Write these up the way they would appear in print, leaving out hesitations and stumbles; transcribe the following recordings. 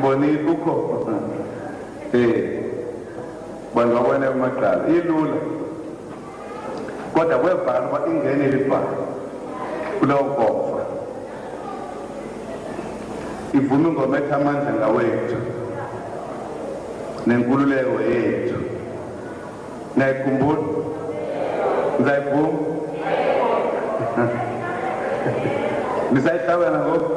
Ngibonile ukho bantu babona emaqala ilula kodwa kwebhala uba ingene libhala kulowo nkofa ivume ingoma ethi amandla ngawethu nenkululeko yethu nayikhumbula nizayivuma nisayihlabela ngoku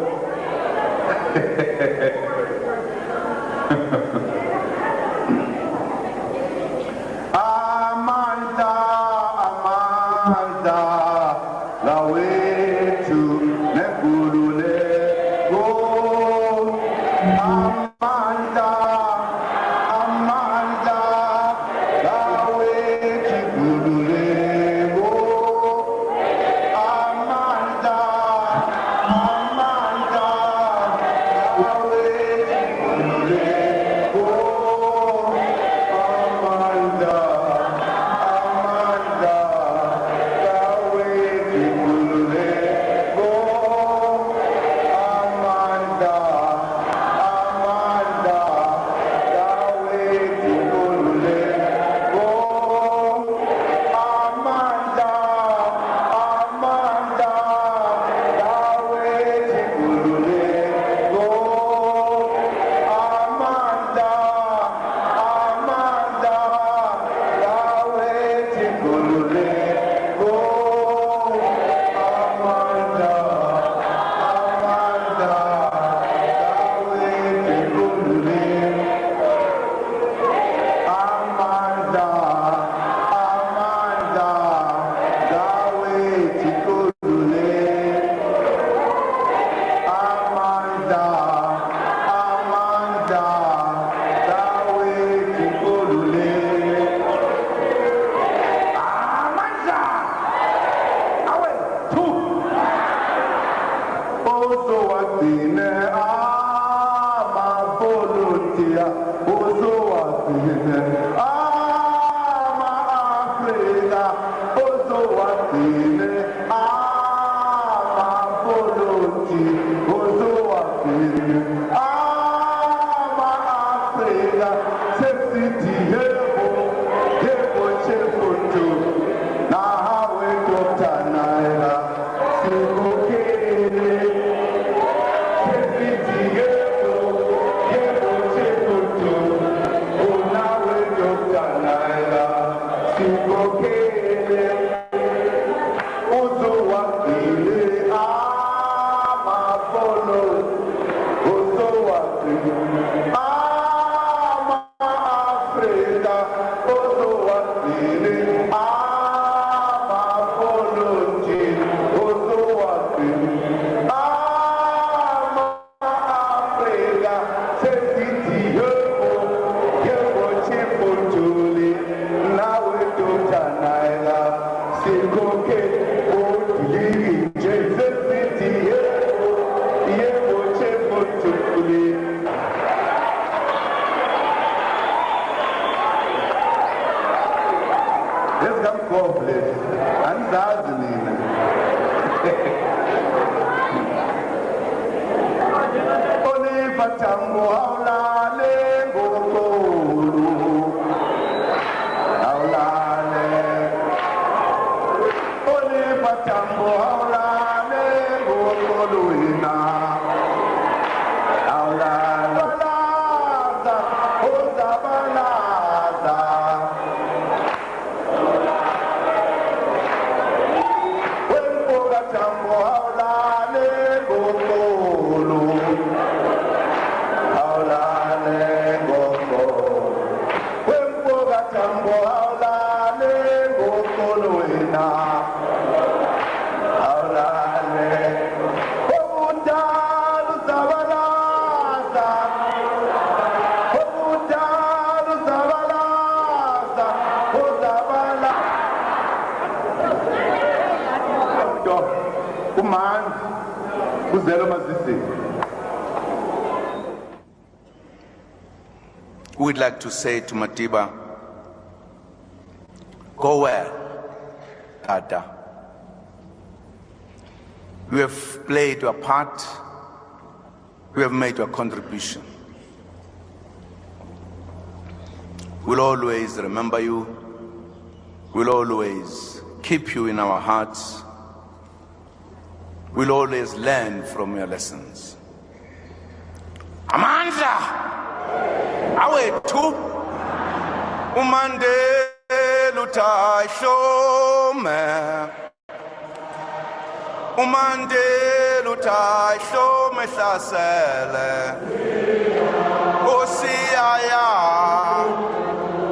amandla ngawethu nenkululeko amandla ngawethu inkululeko amandla ngawethu inkululeko amandla ngawethu inkululeko amandla ngawethu inkululeko amandla ngawethu inkululeko amandla ngawethu inkululeko amandla ngawethu inkululeko amandla ngawethu inkululeko amandla ngawethu inkululeko amandla awethu uzowagcine amavolontiya uzowagcine ama-Afrika uzowagcine amavolonti uzowagcine ama-Afrika sesithi yebo chefutu nawe Dr. Naira sikukele sesithi yebo chefutu unawe Dr. Naira sikukele uzowagcine amavolonti uzowagcine ama-Afrika uzowagcine amavolonti uzowagcine ama-Afrika sesithi yebo chifutuli nawe Dr. Naira sikokhe udiliki nje sesithi yebo chifutuli. Let's come complete. Anzazi nina. Oliva tango haulale ngokolu. Haulale. Oliva tango haulale ngokolu ina. Haulale. Balaza, oza balaza. Tango haulale ngokolu, haulale ngokolu. Wempoka tango haulale ngokolu ina, haulale. Obundalu zabalaza, obundalu zabalaza, ozabalaza. We'd like to say to Matiba, go well, Tata. You have played your part, you have made your contribution. We'll always remember you. We'll always keep you in our hearts. We'll always learn from your lessons. Amandla! Awethu! Umandela uthayishome. Umandela uthayishome hlasele. Osiyaya.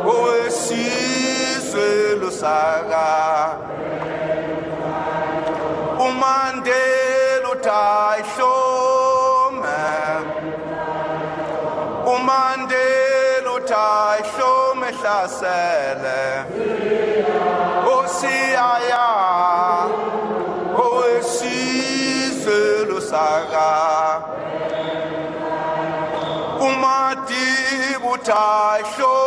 Owesizwe lusaka. Umandela uthayishome. Umandela uthayishome hlasele. Osiyaya. Owesizwe lusaka. Umadiba uthayishome.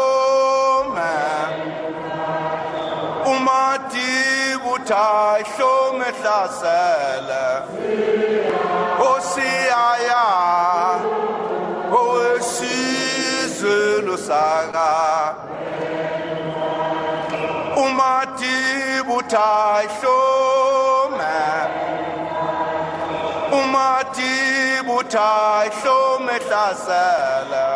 Umadiba uthayishome hlasele. Osiyaya. Owesizwe lusaka. Umadiba uthayishome. Umadiba uthayishome hlasele.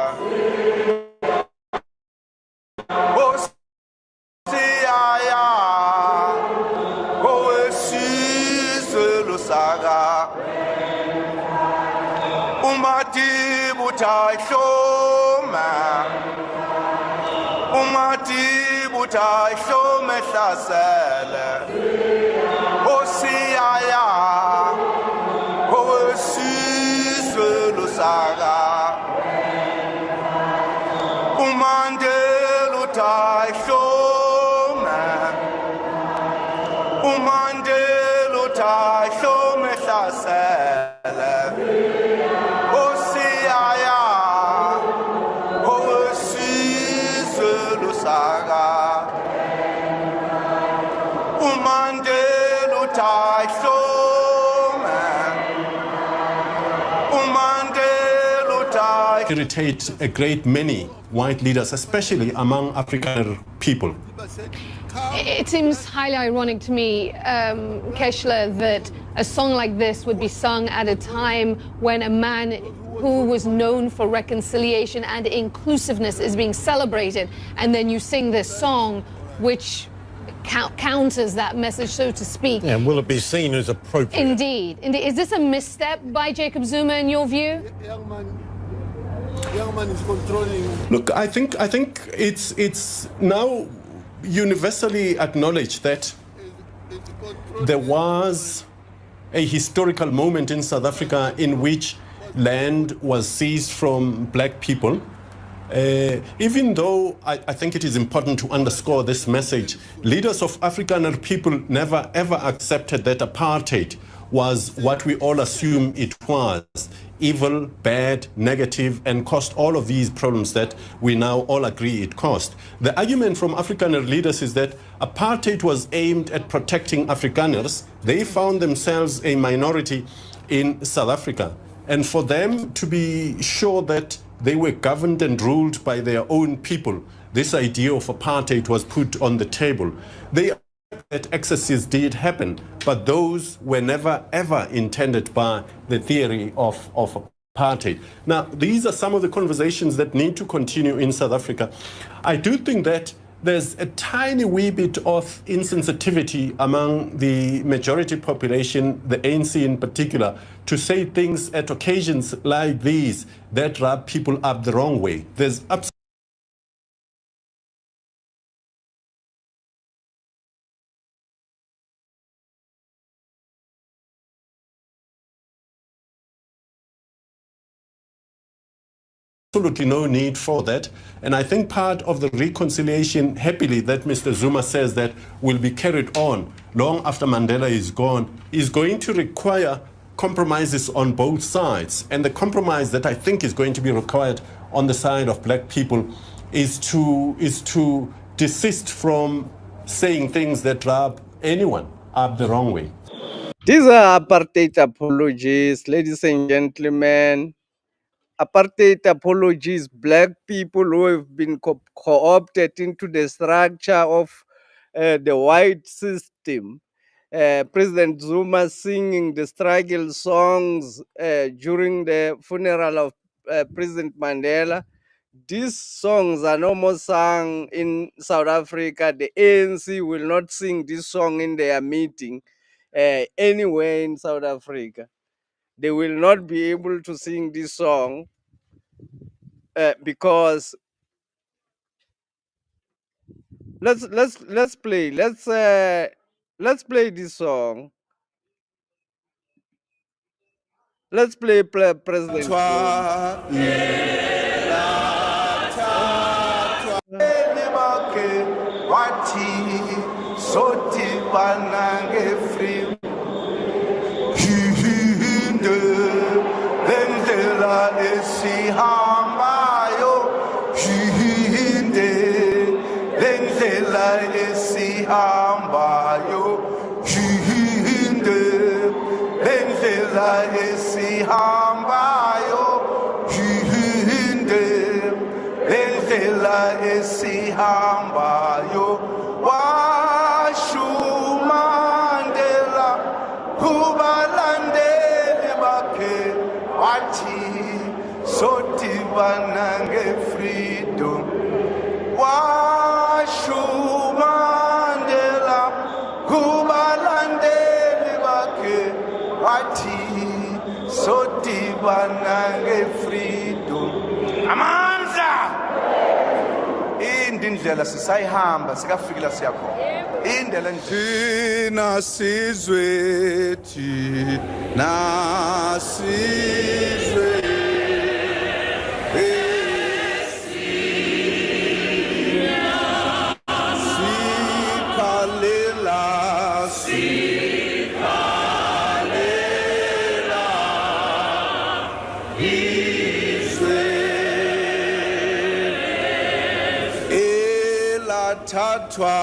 Osiyaya. Owesizwe lusaka. Umadiba uthayishome. Umadiba uthayishome hlasele. Osiyaya. Owesizwe lusaka. Umandela uthayishome. Umandela uthayishome hlasele. Osiyaya. Owesizwe lusaka. Umandela uthayishome. Umandela uthayishome. Irritate a great many white leaders, especially among African people. It seems highly ironic to me, Keshler, that a song like this would be sung at a time when a man who was known for reconciliation and inclusiveness is being celebrated, and then you sing this song which counters that message, so to speak. And will it be seen as appropriate? Indeed. Is this a misstep by Jacob Zuma in your view? Young man is controlling. Look, I think it's now universally acknowledged that there was a historical moment in South Africa in which land was seized from black people. Even though I think it is important to underscore this message, leaders of Afrikaner people never ever accepted that apartheid was what we all assume it was: evil, bad, negative, and caused all of these problems that we now all agree it caused. The argument from Afrikaner leaders is that apartheid was aimed at protecting Afrikaners. They found themselves a minority in South Africa. And for them to be sure that they were governed and ruled by their own people, this idea of apartheid was put on the table. They that excesses did happen, but those were never ever intended by the theory of apartheid. Now, these are some of the conversations that need to continue in South Africa. I do think that there's a tiny wee bit of insensitivity among the majority population, the ANC in particular, to say things at occasions like these that rub people up the wrong way. There's absolutely no need for that. And I think part of the reconciliation, happily, that Mr. Zuma says that will be carried on long after Mandela is gone, is going to require compromises on both sides. And the compromise that I think is going to be required on the side of black people is to desist from saying things that rub anyone up the wrong way. These are apartheid apologies, ladies and gentlemen. apartheid apologies, black people who have been co-opted into the structure of the white system. President Zuma singing the struggle songs during the funeral of President Mandela. These songs are no more sung in South Africa. The ANC will not sing this song in their meeting anywhere in South Africa. They will not be able to sing this song because let's play let's play this song. Let's play President Zuma. esihambayo washumandela kubalandeli bakhe wathi sodibana nge-freedom washumandela kubalandeli bakhe wathi sodibana nge-freedom amandla indlela sisayihamba sikafikela siyakhona indlela thina sizwe thina sizwe Tatwa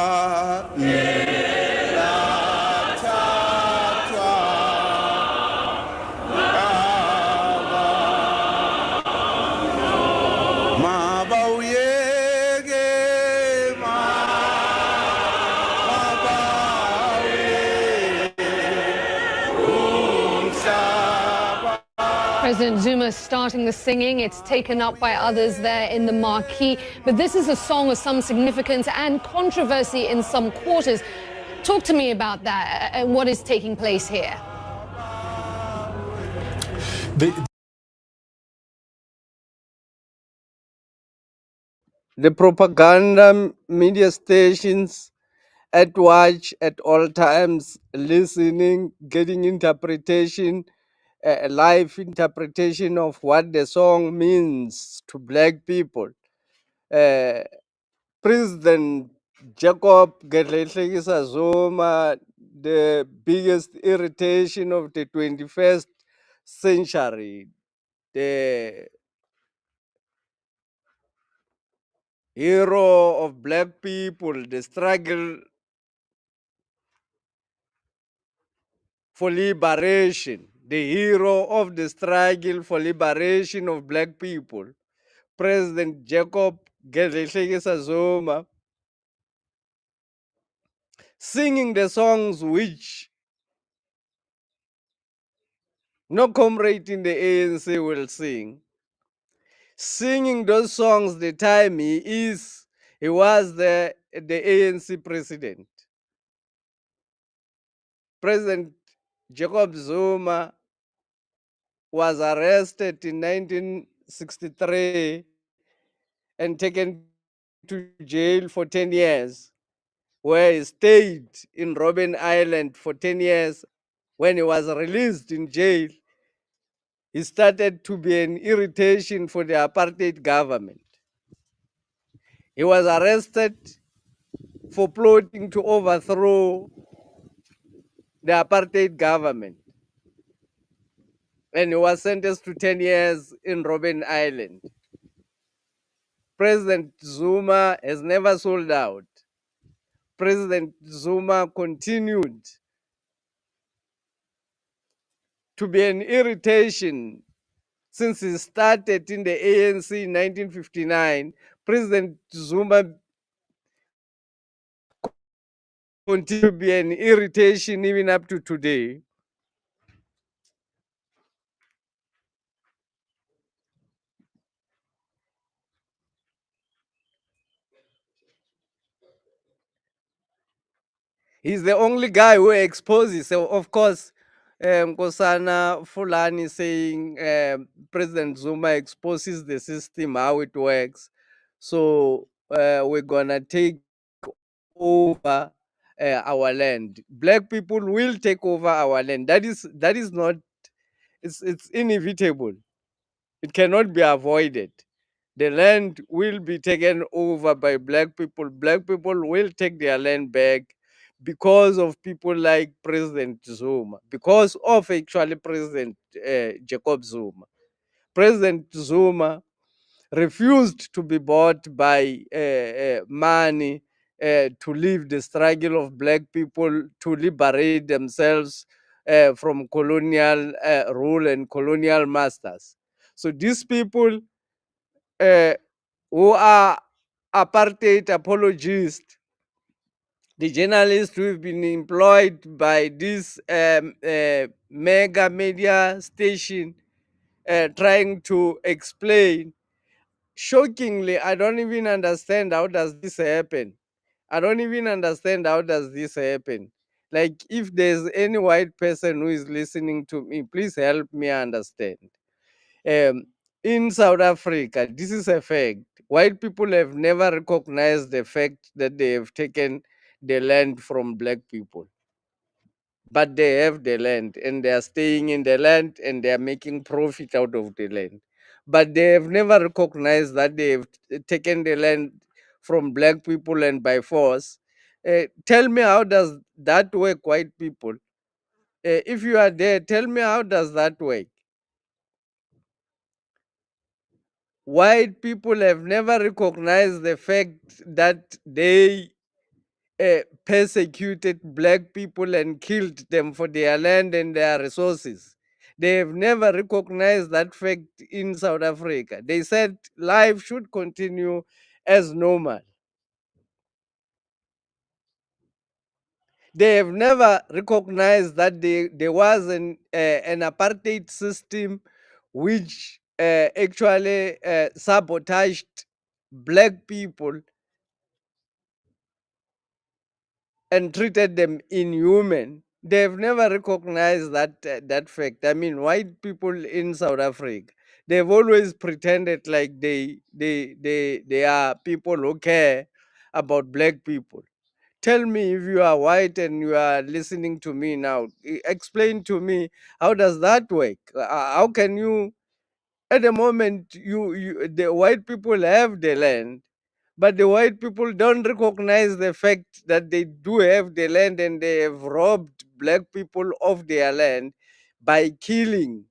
President Zuma starting the singing. It's taken up by others there in the marquee. But this is a song of some significance and controversy in some quarters. Talk to me about that and what is taking place here. The propaganda media stations at watch at all times, listening, getting interpretation, live interpretation of what the song means to black people. President Jacob Gedleyihlekisa Zuma, the biggest irritation of the 21st century, the hero of black people, the struggle for liberation, the hero of the struggle for liberation of black people, President Jacob Gedleyihlekisa Zuma, singing the songs which no comrade in the ANC will sing. Singing those songs the time he was the ANC president. President Jacob Zuma was arrested in 1963 and taken to jail for 10 years, where he stayed in Robben Island for 10 years. When he was released in jail, he started to be an irritation for the apartheid government. He was arrested for plotting to overthrow the apartheid government, and he was sentenced to 10 years in Robben Island. President Zuma has never sold out. President Zuma continued to be an irritation since it started in the ANC in 1959, President Zuma continues to be an irritation even up to today. He's the only guy who exposes. So, of course, Nkosana Fulani saying President Zuma exposes the system, how it works. So we're going to take over our land. Black people will take over our land. That is not, it's inevitable. It cannot be avoided. The land will be taken over by black people. Black people will take their land back because of people like President Zuma, because of actually President Jacob Zuma. President Zuma refused to be bought by money to leave the struggle of black people to liberate themselves from colonial rule and colonial masters. So these people who are apartheid apologists, the journalists who have been employed by this mega media station trying to explain. Shockingly, I don't even understand how does this happen. I don't even understand how does this happen. Like, if there's any white person who is listening to me, please help me understand. Um, in South Africa, this is a fact. White people have never recognized the fact that they have taken the land from black people. But they have the land and they are staying in the land and they are making profit out of the land. But they have never recognized that they have taken the land from black people and by force. Tell me, how does that work, white people? If you are there, tell me, how does that work? White people have never recognized the fact that they persecuted black people and killed them for their land and their resources. They have never recognized that fact in South Africa. They said life should continue as normal. They have never recognized that there was an apartheid system which actually sabotaged black people and treated them inhuman. They've never recognized that fact. I mean, white people in South Africa, they've always pretended like they are people who care about black people. Tell me, if you are white and you are listening to me now, explain to me, how does that work? How can you, at the moment, the white people have the land, but the white people don't recognize the fact that they do have the land and they have robbed black people of their land by killing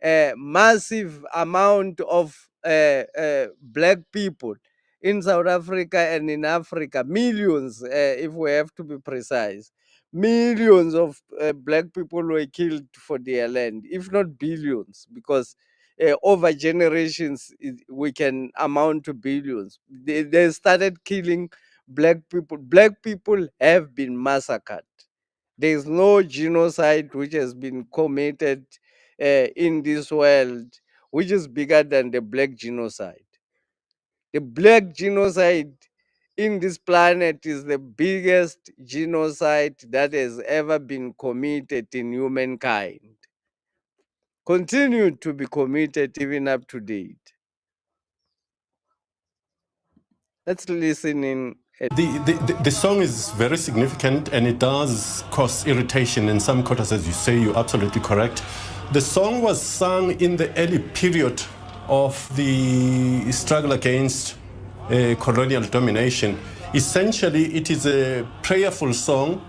a massive amount of black people in South Africa and in Africa, millions, if we have to be precise. Millions of black people were killed for their land, if not billions, because over generations we can amount to billions. They started killing black people. Black people have been massacred. There is no genocide which has been committed in this world which is bigger than the black genocide. The black genocide in this planet is the biggest genocide that has ever been committed in humankind. Continue to be committed even up to date. Let's listen in. The song is very significant and it does cause irritation in some quarters, as you say. You're absolutely correct. The song was sung in the early period of the struggle against colonial domination. Essentially, it is a prayerful song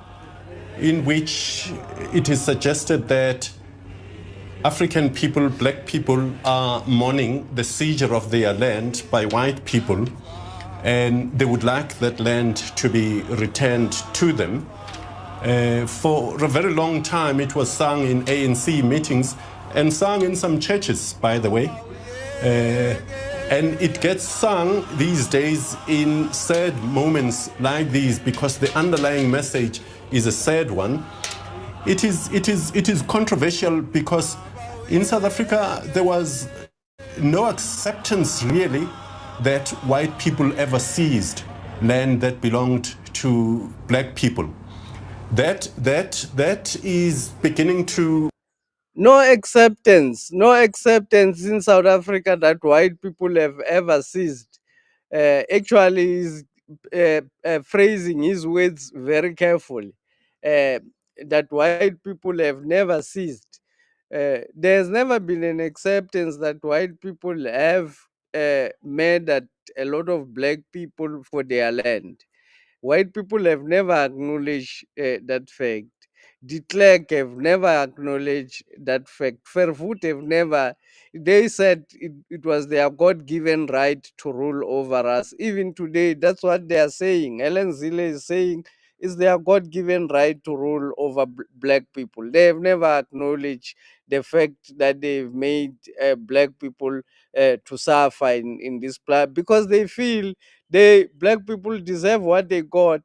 in which it is suggested that African people, black people, are mourning the seizure of their land by white people, and they would like that land to be returned to them. For a very long time, it was sung in ANC meetings, and sung in some churches, by the way. And it gets sung these days in sad moments like these because the underlying message is a sad one. It is controversial because in South Africa there was no acceptance really that white people ever seized land that belonged to black people. That is beginning to No acceptance in South Africa that white people have ever seized. Actually, is phrasing his words very carefully. That white people have never seized. There's never been an acceptance that white people have murdered a lot of black people for their land. White people have never acknowledged that fact. De Klerk have never acknowledged that fact. Verwoerd have never. They said it was their God-given right to rule over us. Even today, that's what they are saying. Helen Zille is saying it's their God-given right to rule over black people. They have never acknowledged the fact that they've made black people to suffer in this plan because they feel black people deserve what they got.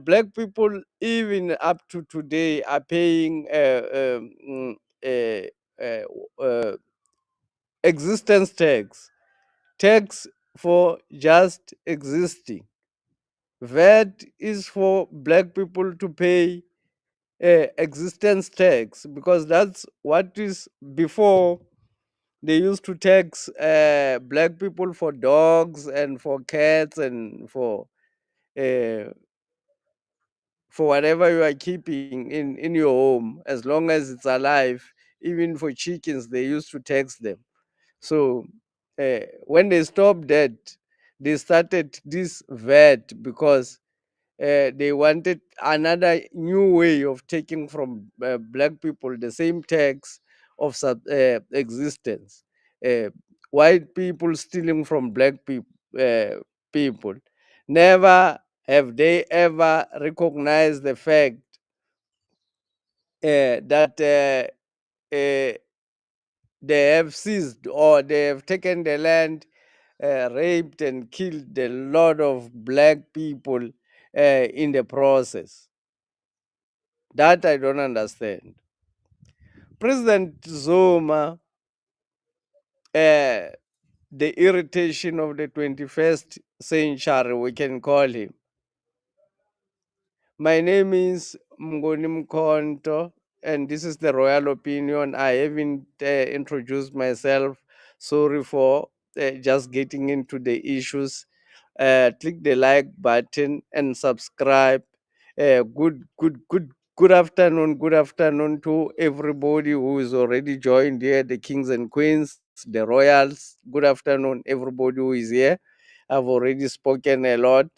Black people even up to today are paying uh, uh, existence tax for just existing. VAT is for black people to pay existence tax because that's what is before. They used to tax black people for dogs and for cats and uh, for whatever you are keeping in your home, as long as it's alive. Even for chickens, they used to tax them. So when they stopped that, they started this VAT because they wanted another new way of taking from black people the same tax of existence. Uh, White people stealing from black people. Never have they ever recognized the fact that uh, they have seized or they have taken the land, raped and killed a lot of black people in the process. That I don't understand. President Zuma, the irritation of the 21st century, we can call him. My name is Mngoni Mkonto, and this is the Royal Opinion. I haven't introduced myself. Sorry for just getting into the issues. Click the like button and subscribe. Good afternoon. Good afternoon to everybody who is already joined here, the kings and queens, the royals. Good afternoon, everybody who is here. I've already spoken a lot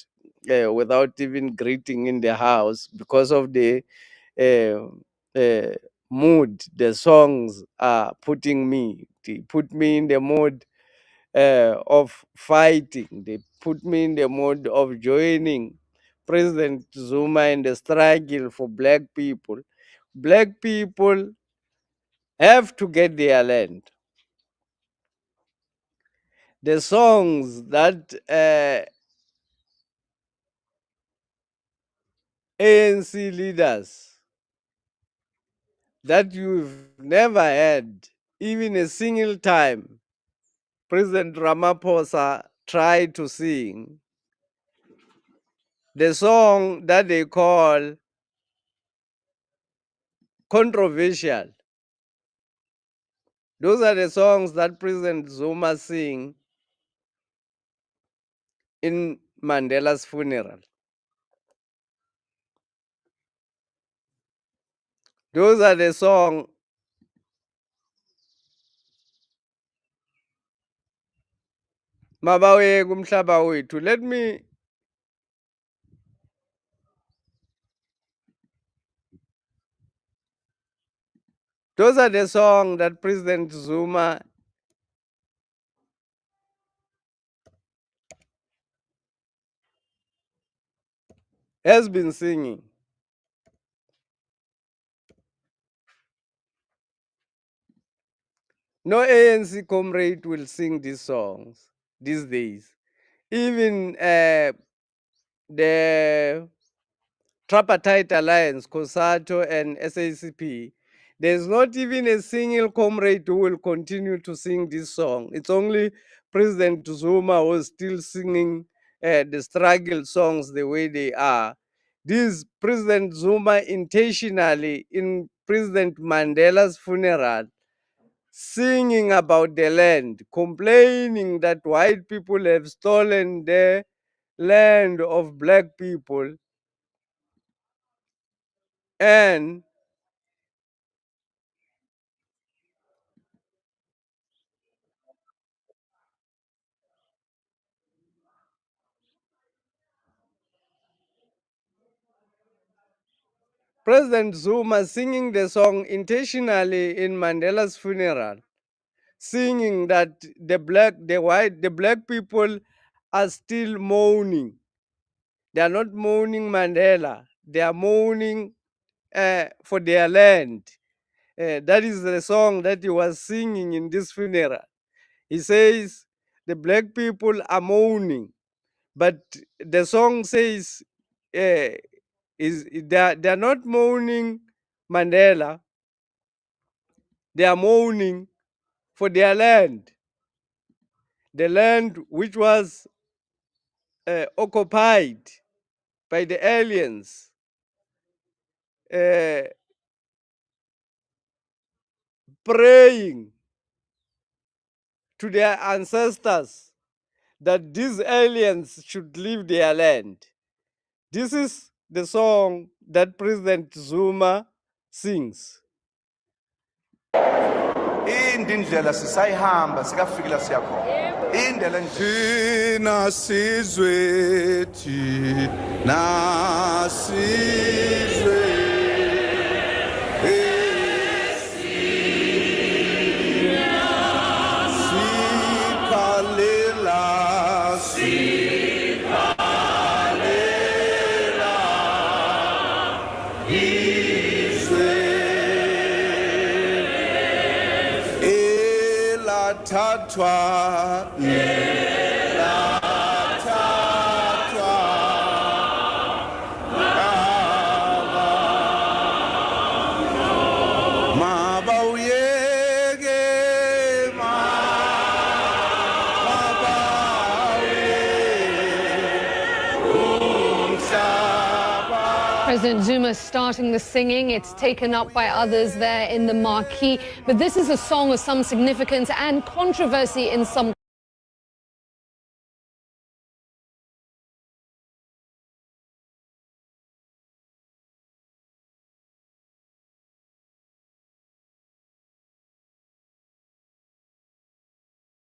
without even greeting in the house because of the uh, uh, mood the songs are putting me. They put me in the mood of fighting. They put me in the mood of joining President Zuma in the struggle for black people. Black people have to get their land. The songs that ANC leaders that you've never had even a single time President Ramaphosa tried to sing, the song that they call controversial. Those are the songs that President Zuma sing in Mandela's funeral. Those are the songs Mabawe kumhlaba wethu. Those are the songs that President Zuma has been singing. No ANC comrade will sing these songs these days. Even the tripartite alliance, COSATU and SACP, there's not even a single comrade who will continue to sing this song. It's only President Zuma who's still singing the struggle songs the way they are. This President Zuma intentionally in President Mandela's funeral singing about the land, complaining that white people have stolen the land of black people, and President Zuma singing the song intentionally in Mandela's funeral, singing that the black people are still mourning. They are not mourning Mandela. They are mourning for their land. That is the song that he was singing in this funeral. He says the black people are mourning, but the song says they are not mourning Mandela. They are mourning for their land, the land which was occupied by the aliens, uh, praying to their ancestors that these aliens should leave their land. This is the song that President Zuma sings. indlela sisayihamba sikafikile siyakhona indlela Thina sizwethi nasizwe Tatwa President Zuma starting the singing. It's taken up by others there in the marquee. But this is a song of some significance and controversy in some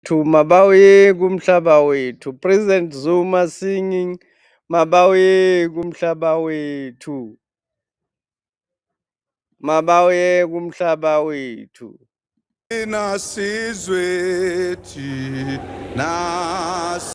To Mabawe Gumhlabawe, to President Zuma singing Mabawe Gumhlabawe to Mabawe Gumhlabawe to. thina sizwethi nas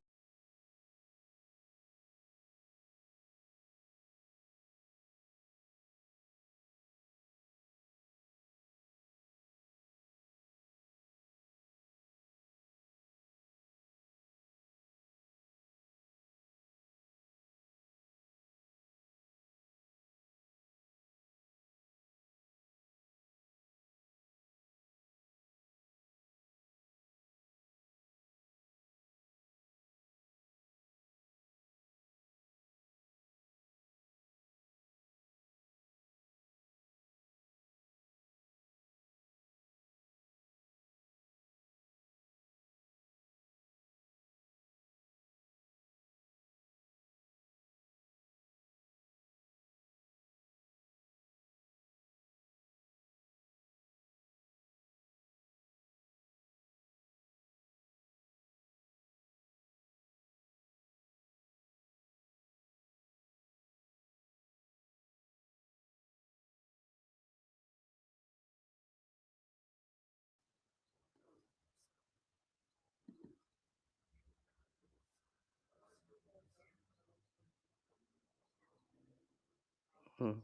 I'm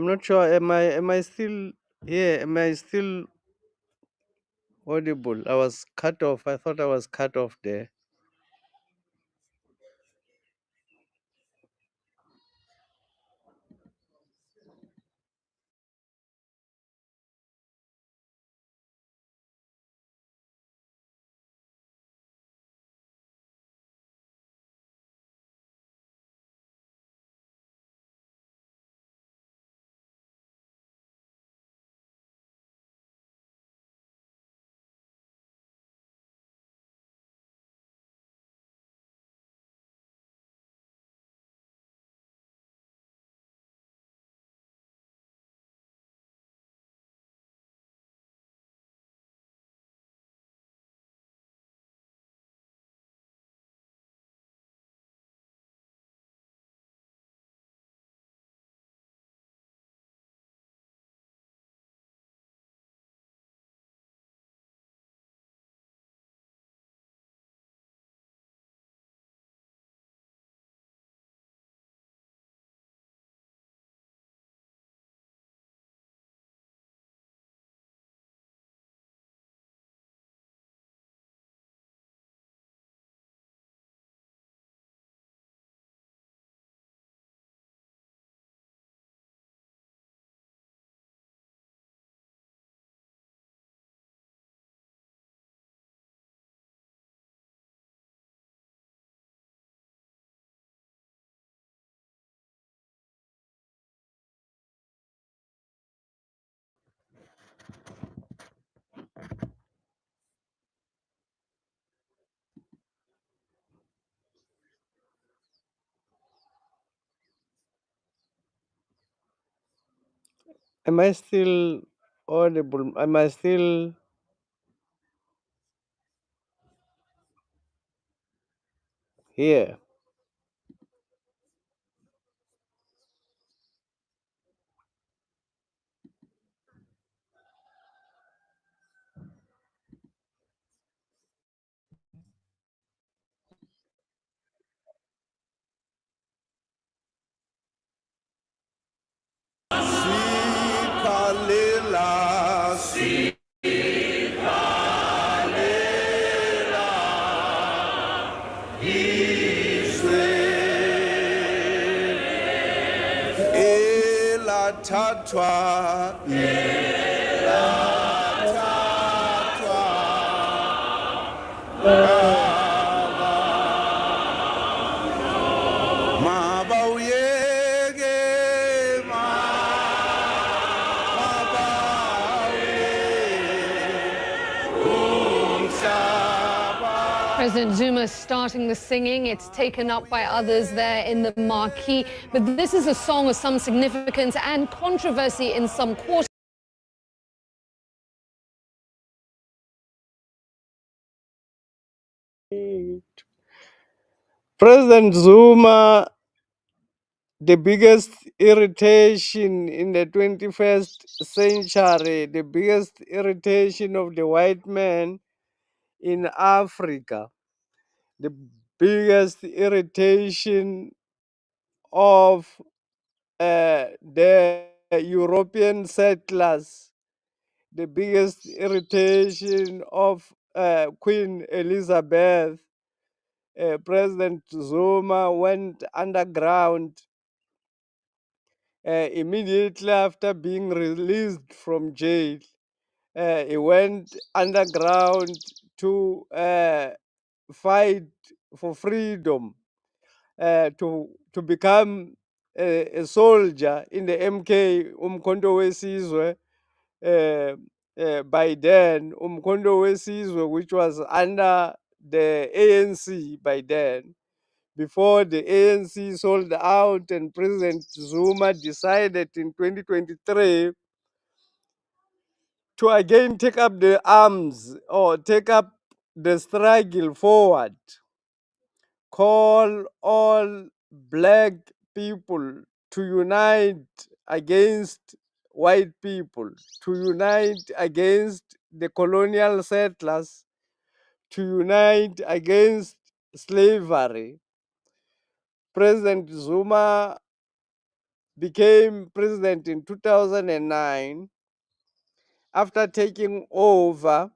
not sure. Am I still here? Am I still audible. I was cut off. I thought I was cut off there. Am I still audible? Am I still here? Sikalela, elathathwa mabawuyeke President Zuma starting the singing. It's taken up by others there in the marquee. But this is a song of some significance and controversy in some quarters. President Zuma, the biggest irritation in the 21st century, the biggest irritation of the white man in Africa, the biggest irritation of the European settlers, the biggest irritation of Queen Elizabeth. President Zuma went underground immediately after being released from jail. He went underground to fight for freedom, to become a soldier in the MK Umkhonto weSizwe. By then, Umkhonto weSizwe, which was under the ANC by then, before the ANC sold out and President Zuma decided in 2023 to again take up the arms or take up the struggle forward, call all black people to unite against white people, to unite against the colonial settlers, to unite against slavery. President Zuma became president in 2009 after taking over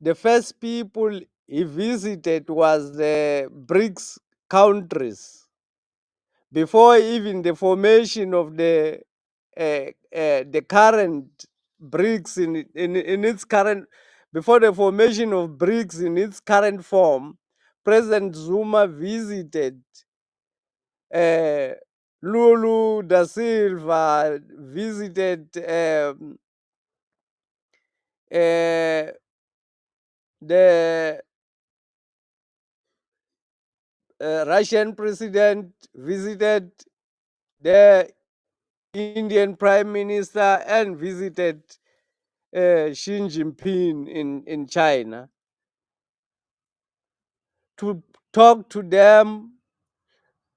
the first people he visited was the BRICS countries before even the formation of the current BRICS in its current, before the formation of BRICS in its current form. President Zuma visited uh, Lulu da Silva, visited the Russian president, visited the Indian Prime Minister, and visited Xi Jinping in China to talk to them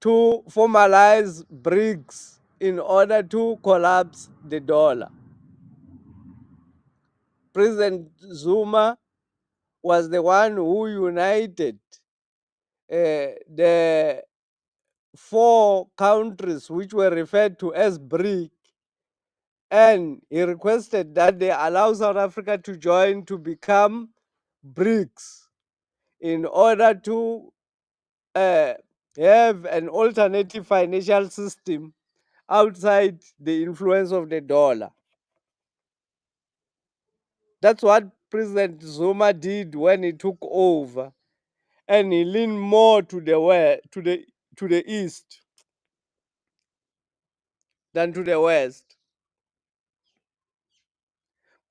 to formalize BRICS in order to collapse the dollar. President Zuma was the one who united the four countries which were referred to as BRIC, and he requested that they allow South Africa to join to become BRICS in order to have an alternative financial system outside the influence of the dollar. That's what President Zuma did when he took over, and he leaned more to the west, to the east than to the west.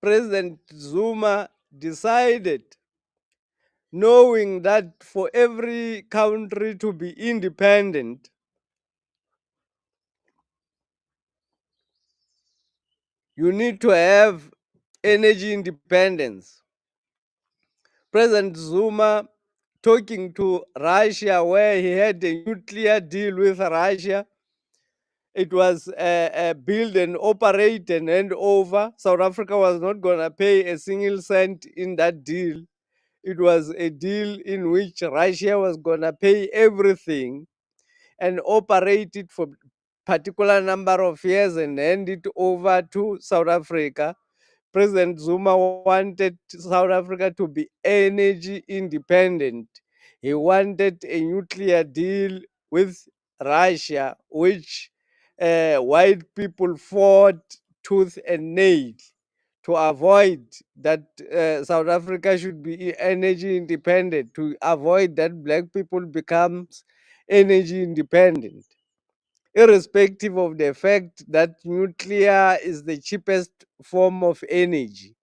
President Zuma decided, knowing that for every country to be independent, you need to have energy independence. President Zuma, talking to Russia, where he had a nuclear deal with Russia, it was build and operate and hand over. South Africa was not going to pay a single cent in that deal. It was a deal in which Russia was going to pay everything and operate it for particular number of years and hand it over to South Africa. President Zuma wanted South Africa to be energy independent. He wanted a nuclear deal with Russia, which white people fought tooth and nail to avoid that South Africa should be energy independent, to avoid that black people becomes energy independent, irrespective of the fact that nuclear is the cheapest form of energy,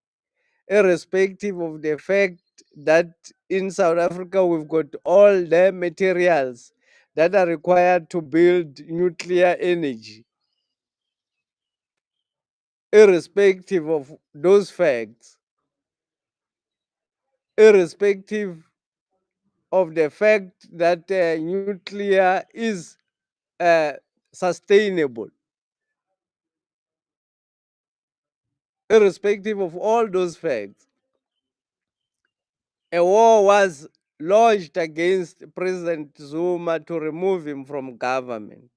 irrespective of the fact that in South Africa we've got all the materials that are required to build nuclear energy. Irrespective of those facts, irrespective of the fact that nuclear is sustainable, irrespective of all those facts, a war was launched against President Zuma to remove him from government.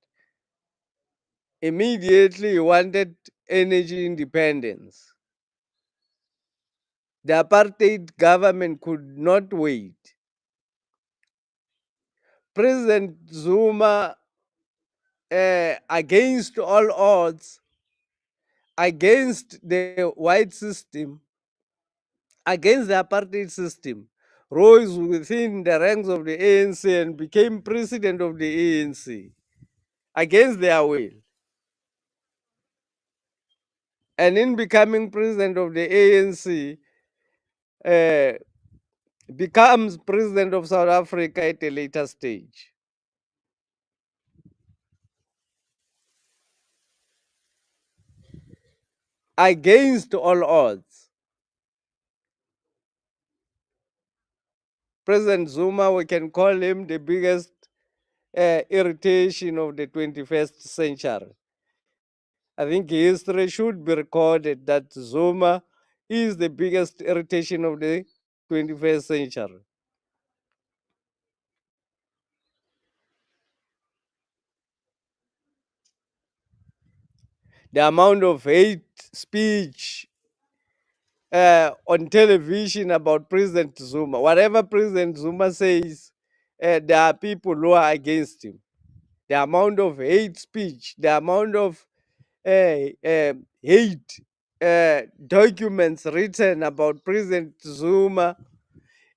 Immediately, he wanted energy independence. The apartheid government could not wait. President Zuma, against all odds, against the white system, against the apartheid system, rose within the ranks of the ANC and became president of the ANC against their will. And in becoming president of the ANC, becomes president of South Africa at a later stage. Against all odds, President Zuma, we can call him the biggest irritation of the 21st century. I think history should be recorded that Zuma is the biggest irritation of the 21st century. The amount of hate speech on television about President Zuma. Whatever President Zuma says, there are people who are against him. The amount of hate speech, the amount of hate documents written about President Zuma,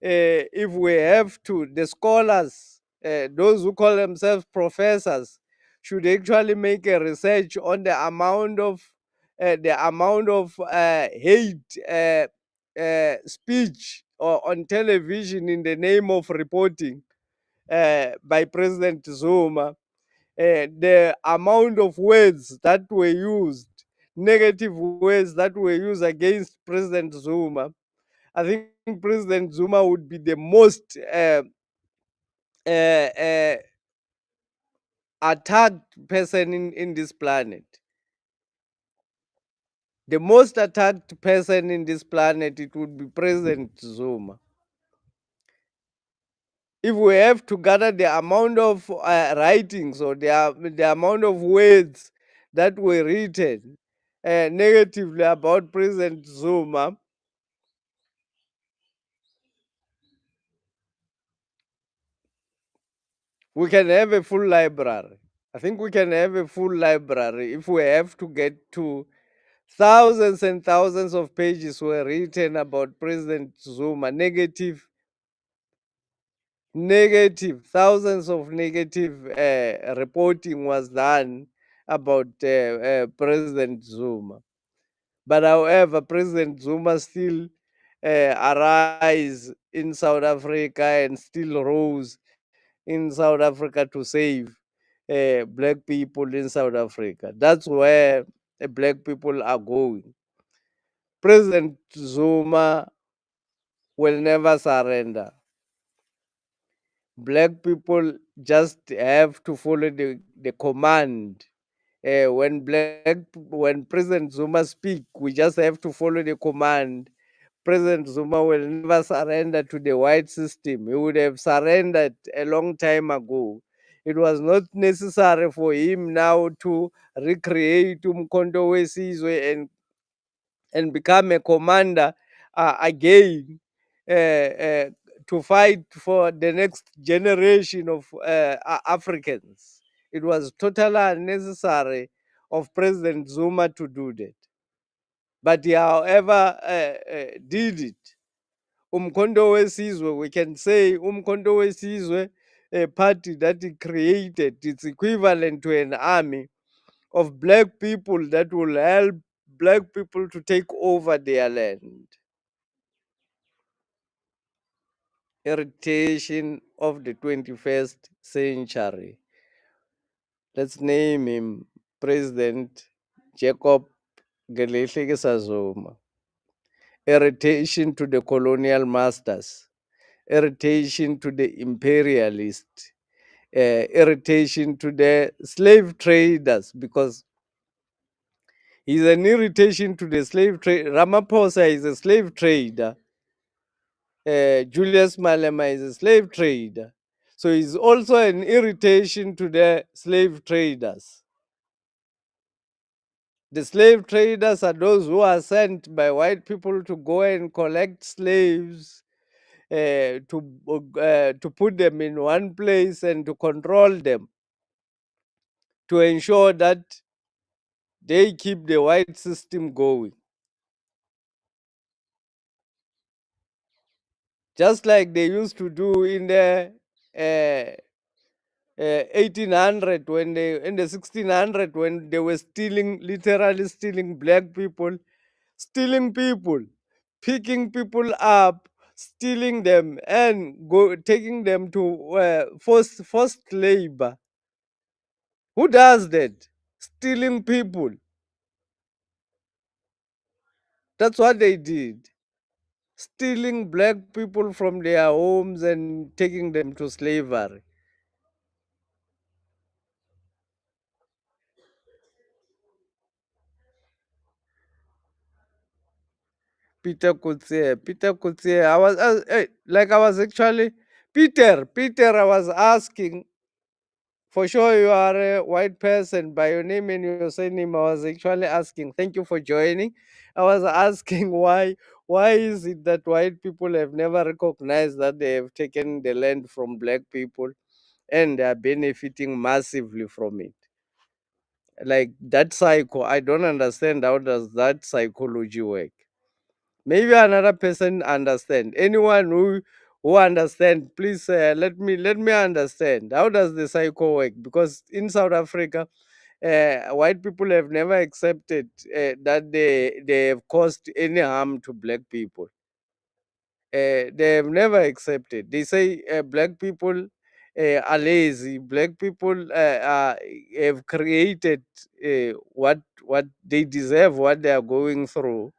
if we have to, the scholars, those who call themselves professors, should actually make a research on the amount of hate speech or on television in the name of reporting by President Zuma, the amount of words that were used, negative words that were used against President Zuma. I think President Zuma would be the most uh, uh, attacked person in this planet. The most attacked person in this planet, it would be President Zuma. If we have to gather the amount of writings or the amount of words that were written negatively about President Zuma, we can have a full library. I think we can have a full library if we have to get to thousands and thousands of pages were written about President Zuma, thousands of negative reporting was done about President Zuma. But however, President Zuma still arise in South Africa and still rose in South Africa to save black people in South Africa. That's where black people are going. President Zuma will never surrender. Black people just have to follow the command. When President Zuma speak, we just have to follow the command. President Zuma will never surrender to the white system. He would have surrendered a long time ago. It was not necessary for him now to recreate Umkhonto weSizwe and become a commander again to fight for the next generation of Africans. It was totally unnecessary of President Zuma to do that. But he, however, did it. Umkhonto weSizwe, we can say Umkhonto weSizwe, a party that he created, it's equivalent to an army of black people that will help black people to take over their land. Irritation of the 21st century. Let's name him President Jacob Geleshigisa Zuma. Irritation to the colonial masters. Irritation to the imperialists. Irritation to the slave traders, because he's an irritation to the slave trade. Ramaphosa is a slave trader. Julius Malema is a slave trader. So he's also an irritation to the slave traders. The slave traders are those who are sent by white people to go and collect slaves, to put them in one place and to control them, to ensure that they keep the white system going. Just like they used to do in the 1800, when they in the 1600, when they were stealing, literally stealing black people, stealing people, picking people up, stealing them, and taking them to forced labor. Who does that? Stealing people. That's what they did. Stealing black people from their homes and taking them to slavery. Peter Kutsie, I was I was actually Peter. I was asking, for sure you are a white person by your name and your surname. I was actually asking. Thank you for joining. I was asking Why is it that white people have never recognized that they have taken the land from black people and they are benefiting massively from it? Like that cycle, I don't understand how does that psychology work. Maybe another person understand. Anyone who understand, please let me understand. How does the cycle work? Because in South Africa, white people have never accepted that they have caused any harm to black people. They have never accepted. They say black people are lazy. Black people have created what they deserve, what they are going through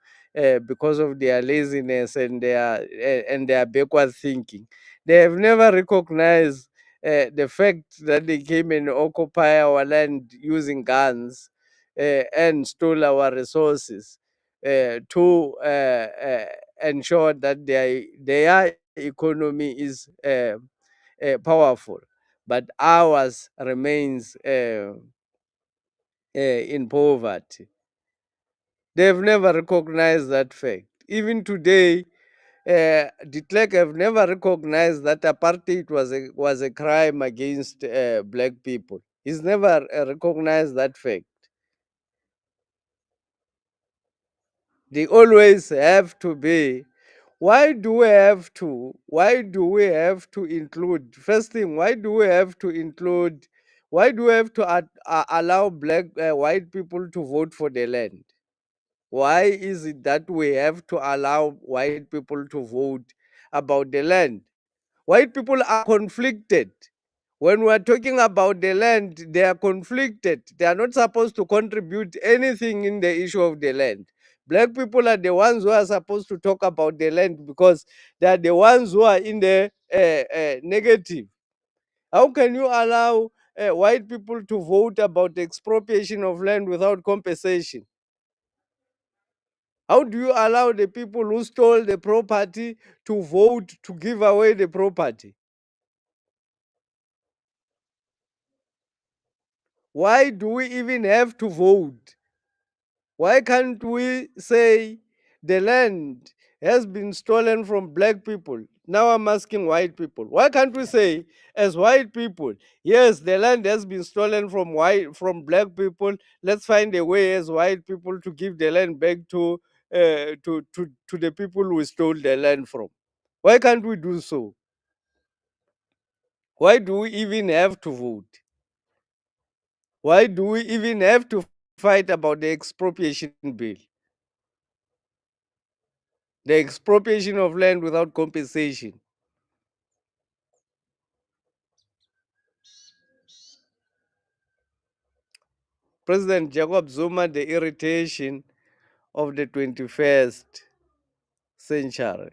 because of their laziness and their backward thinking. They have never recognized the fact that they came and occupy our land using guns and stole our resources to ensure that their economy is powerful, but ours remains in poverty. They've never recognized that fact. Even today, de Klerk have never recognized that apartheid was a crime against black people. He's never recognized that fact. They always have to be. Why do we have to include, first thing, why do we have to allow white people to vote for the land? Why is it that we have to allow white people to vote about the land? White people are conflicted. When we're talking about the land, they are conflicted. They are not supposed to contribute anything in the issue of the land. Black people are the ones who are supposed to talk about the land because they are the ones who are in the negative. How can you allow white people to vote about the expropriation of land without compensation? How do you allow the people who stole the property to vote to give away the property? Why do we even have to vote? Why can't we say the land has been stolen from black people? Now I'm asking white people. Why can't we say, as white people, yes, the land has been stolen from black people. Let's find a way as white people to give the land back to the people who stole the land from. Why can't we do so? Why do we even have to vote? Why do we even have to fight about the expropriation bill? The expropriation of land without compensation. President Jacob Zuma, the irritation of the 21st century.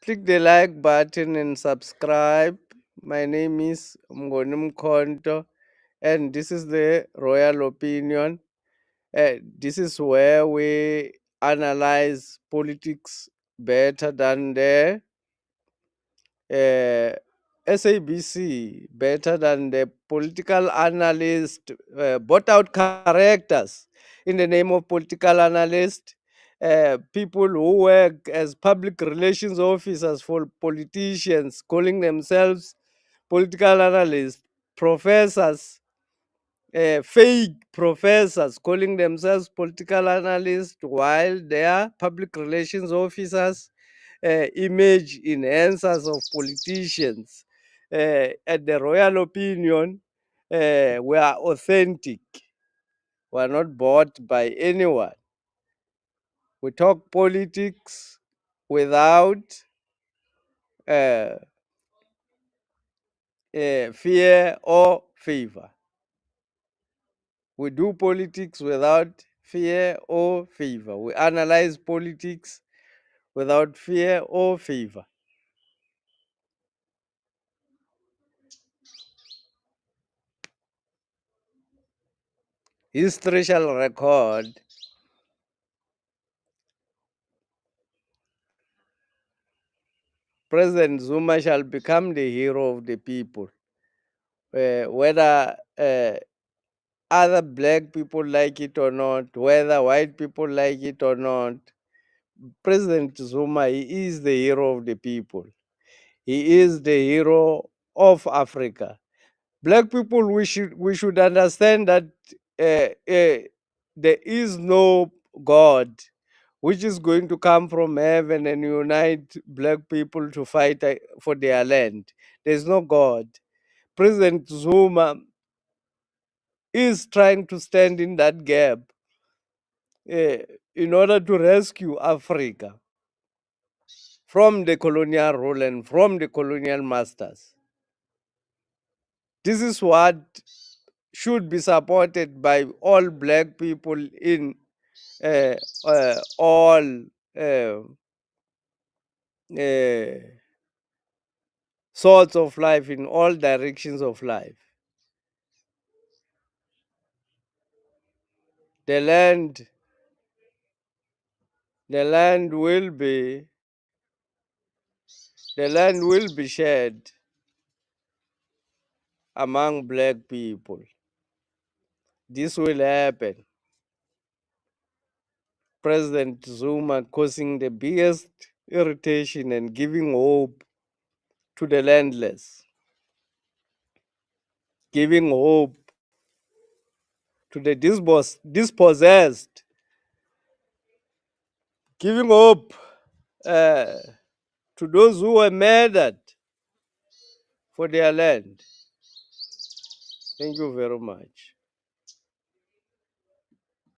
Click the like button and subscribe. My name is Mgonim Konto, and this is the Royal Opinion. This is where we analyze politics better than the SABC, better than the political analyst, bought out characters in the name of political analyst, people who work as public relations officers for politicians, calling themselves political analysts, professors, fake professors calling themselves political analysts while they are public relations officers, image enhancers of politicians. At the Royal Opinion, we are authentic. We are not bought by anyone. We talk politics without uh, fear or favor. We do politics without fear or favor. We analyze politics without fear or favor. History shall record President Zuma shall become the hero of the people, whether Other black people like it or not, whether white people like it or not, President Zuma, he is the hero of the people. He is the hero of Africa. Black people, we should understand that there is no God which is going to come from heaven and unite black people to fight for their land. There's no God. President Zuma is trying to stand in that gap eh, in order to rescue Africa from the colonial rule and from the colonial masters. This is what should be supported by all black people in all uh, uh, sorts of life, in all directions of life. The land, the land will be, the land will be shared among black people. This will happen. President Zuma causing the biggest irritation and giving hope to the landless, giving hope to the dispossessed, giving hope to those who were murdered for their land. Thank you very much.